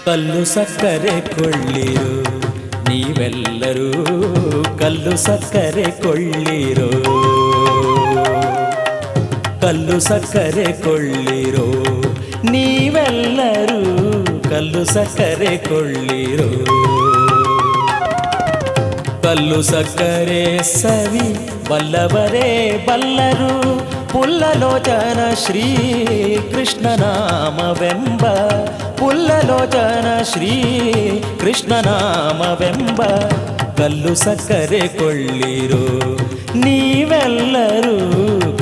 ಕಲ್ಲು ಸಕ್ಕರೆ ಕೊಳ್ಳಿರೋ ನೀವೆಲ್ಲರೂ, ಕಲ್ಲು ಸಕ್ಕರೆ ಕೊಳ್ಳಿರೋ, ಕಲ್ಲು ಸಕ್ಕರೆ ಕೊಳ್ಳಿರೋ ನೀವೆಲ್ಲರೂ, ಕಲ್ಲು ಸಕ್ಕರೆ ಕೊಳ್ಳಿರೋ. ಕಲ್ಲು ಸಕ್ಕರೆ ಸವಿ ಬಲ್ಲವರೇ ಬಲ್ಲರು, ಪುಲ್ಲಲೋಚನ ಶ್ರೀ ಕೃಷ್ಣನಾಮವೆಂಬ, ಪುಲ್ಲಲೋಚನ ಶ್ರೀ ಕೃಷ್ಣನಾಮವೆಂಬ ಕಲ್ಲು ಸಕ್ಕರೆ ಕೊಳ್ಳಿರೋ ನೀವೆಲ್ಲರೂ,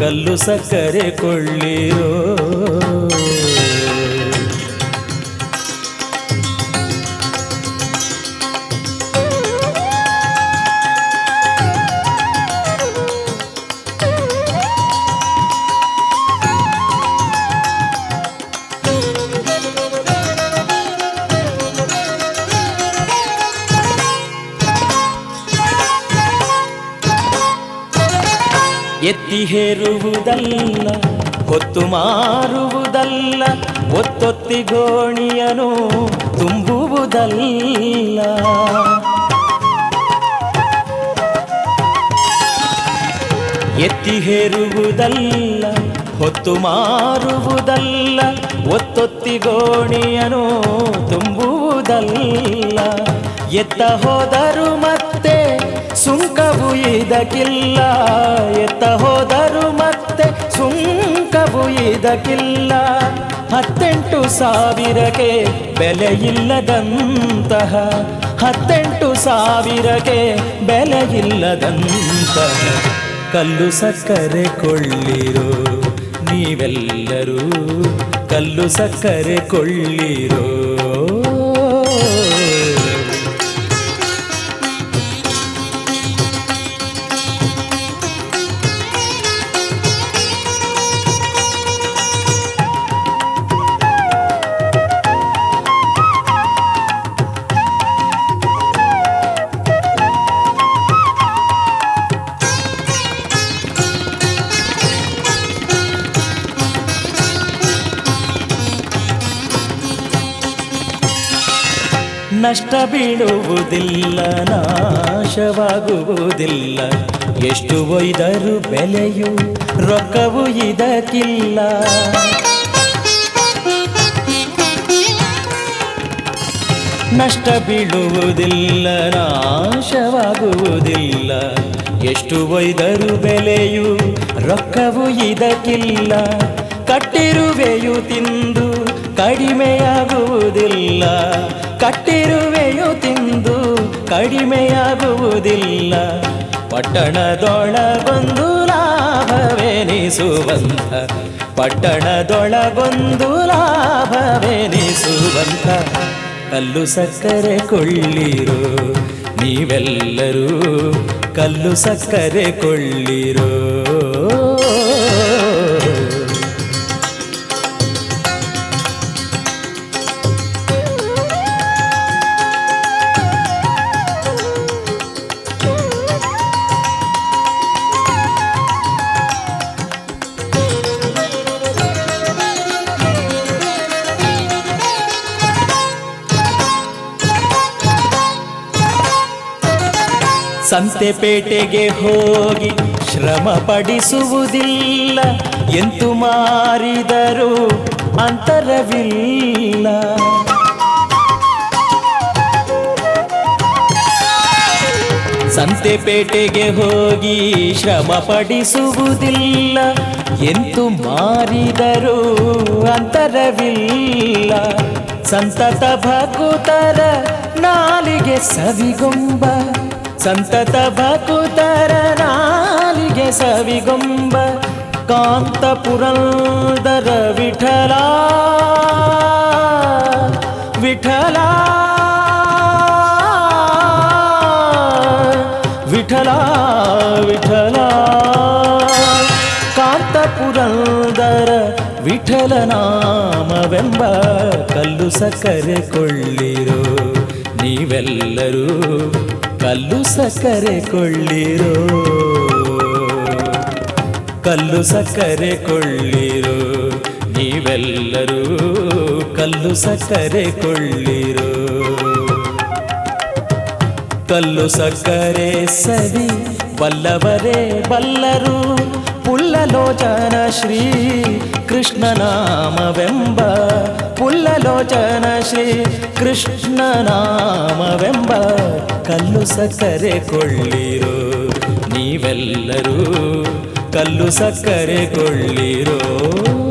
ಕಲ್ಲು ಸಕ್ಕರೆ ಕೊಳ್ಳಿರೋ. ಎತ್ತಿ ಹೇರುವುದಲ್ಲ, ಹೊತ್ತು ಮಾರುವುದಲ್ಲ, ಒತ್ತೊತ್ತಿ ಗೋಣಿಯನು ತುಂಬುವುದಲ್ಲ. ಎತ್ತಿ ಹೇರುವುದಲ್ಲ, ಹೊತ್ತು ಮಾರುವುದಲ್ಲ, ಒತ್ತೊತ್ತಿ ಗೋಣಿಯನು ತುಂಬುವುದಲ್ಲ. ಎತ್ತ ಹೋದರು ಮತ್ತೆ ಸುಂಕವು ಇದಕ್ಕಿಲ್ಲ, ಎತ್ತ ಹೋದರು ಮತ್ತೆ ಸುಂಕವು ಇದಕ್ಕಿಲ್ಲ. 18,000ಕ್ಕೆ ಬೆಲೆಯಿಲ್ಲದಂತಹ, 18,000ಕ್ಕೆ ಬೆಲೆಯಿಲ್ಲದಂತಹ ಕಲ್ಲು ಸಕ್ಕರೆ ಕೊಳ್ಳಿರೋ ನೀವೆಲ್ಲರೂ, ಕಲ್ಲು ಸಕ್ಕರೆ ಕೊಳ್ಳಿರೋ. ನಷ್ಟ ಬೀಳುವುದಿಲ್ಲ, ನಾಶವಾಗುವುದಿಲ್ಲ, ಎಷ್ಟು ಒಯ್ದರೂ ಬೆಲೆಯು ರೊಕ್ಕವು ಇದಕ್ಕಿಲ್ಲ. ನಷ್ಟ ಬೀಳುವುದಿಲ್ಲ, ನಾಶವಾಗುವುದಿಲ್ಲ, ಎಷ್ಟು ಒಯ್ದರೂ ಬೆಲೆಯು ರೊಕ್ಕವು ಇದಕ್ಕಿಲ್ಲ. ಕಟ್ಟಿರುವೆಯು ತಿಂದು ಕಡಿಮೆಯಾಗುವುದಿಲ್ಲ, ಕಟ್ಟಿರುವೆಯು ತಿಂದು ಕಡಿಮೆಯಾಗುವುದಿಲ್ಲ. ಪಟ್ಟಣದೊಳಗೊಂದು ಲಾಭವೆನಿಸುವಂಥ, ಪಟ್ಟಣದೊಳಗೊಂದು ಲಾಭವೆನಿಸುವಂಥ ಕಲ್ಲು ಸಕ್ಕರೆ ಕೊಳ್ಳಿರೋ ನೀವೆಲ್ಲರೂ, ಕಲ್ಲು ಸಕ್ಕರೆ ಕೊಳ್ಳಿರೋ. ಸಂತೆಪೇಟೆಗೆ ಹೋಗಿ ಶ್ರಮ ಪಡಿಸುವುದಿಲ್ಲ, ಎಂತು ಮಾರಿದರೂ ಅಂತರವಿಲ್ಲ. ಸಂತೆಪೇಟೆಗೆ ಹೋಗಿ ಶ್ರಮ ಪಡಿಸುವುದಿಲ್ಲ, ಎಂತು ಮಾರಿದರೂ ಅಂತರವಿಲ್ಲ. ಸಂತತ ಭಕುತರ ನಾಲಿಗೆ ಸವಿಗೊಂಬ, ಸಂತತ ಭಕುತರ ನಾಲಿಗೆ ಸವಿಗೊಂಬ ಕಾಂತ ಪುರಂದರ ವಿಠಲ, ವಿಠಲ, ವಿಠಲ, ವಿಠಲ. ಕಾಂತ ಪುರಂದರ ವಿಠಲ ನಾಮವೆಂಬ ಕಲ್ಲು ಸಕ್ಕರೆ ಕೊಳ್ಳಿರೋ ನೀವೆಲ್ಲರೂ, ಕಲ್ಲು ಸಕ್ಕರೆ ಕೊಳ್ಳಿರೋ, ಕಲ್ಲು ಸಕ್ಕರೆ ಕೊಳ್ಳಿರೋ ನೀವೆಲ್ಲರೂ. ನೀವೆಲ್ಲರೂ ಕಲ್ಲು ಸಕ್ಕರೆ ಕೊಳ್ಳಿರೋ. ಕಲ್ಲು ಸಕ್ಕರೆ ಸವಿ ಬಲ್ಲವರೇ ಬಲ್ಲರು, ಪುಲ್ಲಲೋಚನ ಶ್ರೀ ಕೃಷ್ಣನಾಮವೆಂಬ, ಪುಲ್ಲಲೋಚನ ಶ್ರೀ ಕೃಷ್ಣನಾಮವೆಂಬ ಕಲ್ಲು ಸಕ್ಕರೆ ಕೊಳ್ಳಿರೋ. ನೀವೆಲ್ಲರೂ ಕಲ್ಲು ಸಕ್ಕರೆ ಕೊಳ್ಳಿರೋ.